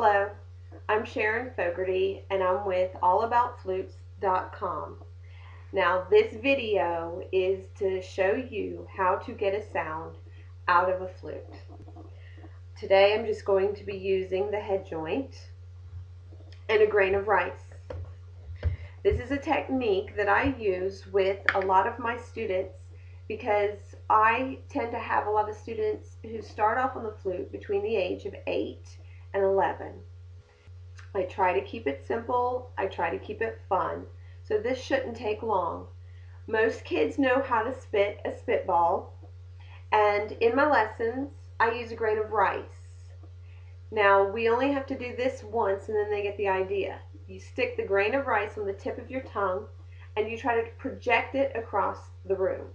Hello, I'm Sharon Fogarty and I'm with allaboutflutes.com. Now this video is to show you how to get a sound out of a flute. Today I'm just going to be using the head joint and a grain of rice. This is a technique that I use with a lot of my students because I tend to have a lot of students who start off on the flute between the age of 8 and 11. I try to keep it simple. I try to keep it fun. So this shouldn't take long. Most kids know how to spit a spitball, and in my lessons I use a grain of rice. Now we only have to do this once and then they get the idea. You stick the grain of rice on the tip of your tongue and you try to project it across the room.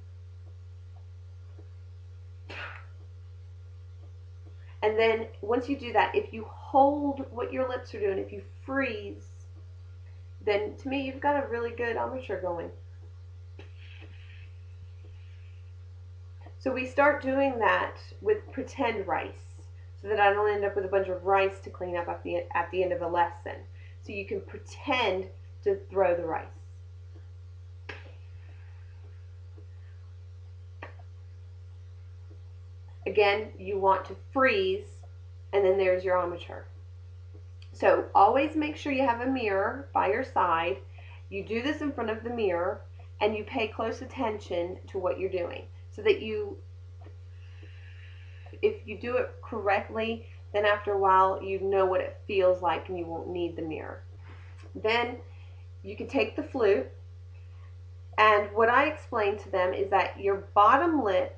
And then once you do that, if you hold what your lips are doing, if you freeze, then to me you've got a really good embouchure going. So we start doing that with pretend rice so that I don't end up with a bunch of rice to clean up at the end of a lesson. So you can pretend to throw the rice. Again, you want to freeze, and then there's your embouchure. So always make sure you have a mirror by your side. You do this in front of the mirror, and you pay close attention to what you're doing so that if you do it correctly, then after a while you know what it feels like and you won't need the mirror. Then you can take the flute, and what I explain to them is that your bottom lip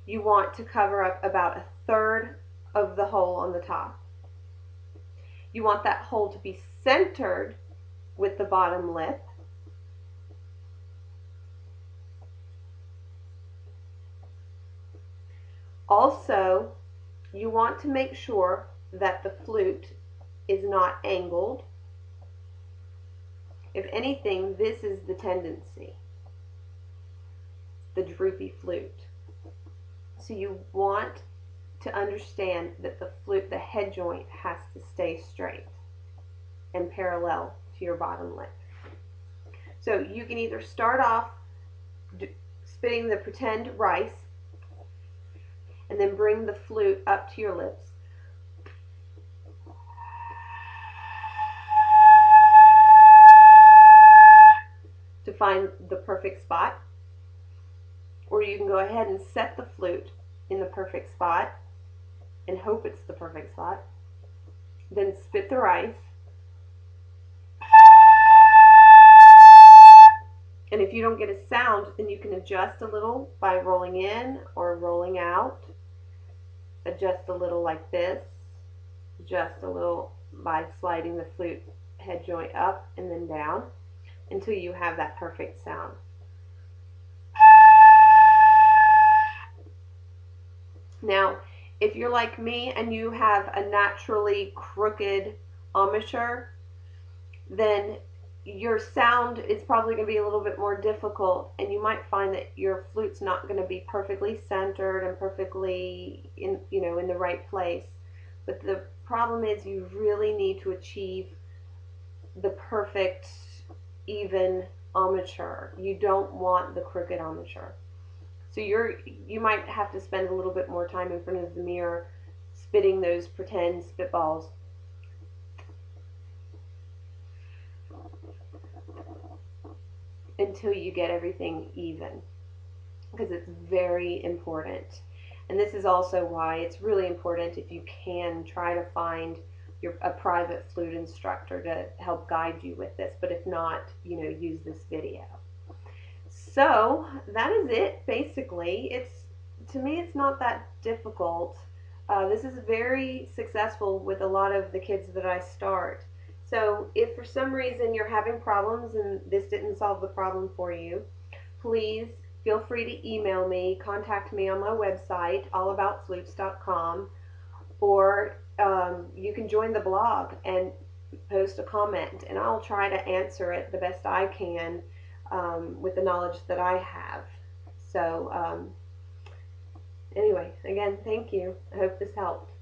you want to cover up about 1/3 of the hole on the top. You want that hole to be centered with the bottom lip. Also, you want to make sure that the flute is not angled. If anything, this is the tendency, the droopy flute. So you want to understand that the flute, the head joint, has to stay straight and parallel to your bottom lip. So you can either start off spitting the pretend rice and then bring the flute up to your lips. To find the perfect spot. Or you can go ahead and set the flute in the perfect spot and hope it's the perfect spot. Then spit the rice. And if you don't get a sound, then you can adjust a little by rolling in or rolling out. Adjust a little like this. Adjust a little by sliding the flute head joint up and then down until you have that perfect sound. Now, if you're like me and you have a naturally crooked embouchure, then your sound is probably going to be a little bit more difficult, and you might find that your flute's not going to be perfectly centered and perfectly in the right place. But the problem is you really need to achieve the perfect even embouchure. You don't want the crooked embouchure. So you might have to spend a little bit more time in front of the mirror spitting those pretend spitballs. Until you get everything even, because it's very important. And this is also why it's really important, if you can, try to find a private flute instructor to help guide you with this. But if not, use this video. So that is it, basically. To me, it's not that difficult. This is very successful with a lot of the kids that I start. So if for some reason you're having problems and this didn't solve the problem for you, please feel free to email me, contact me on my website, allaboutflutes.com, or you can join the blog and post a comment, and I'll try to answer it the best I can with the knowledge that I have. So anyway, again, thank you. I hope this helped.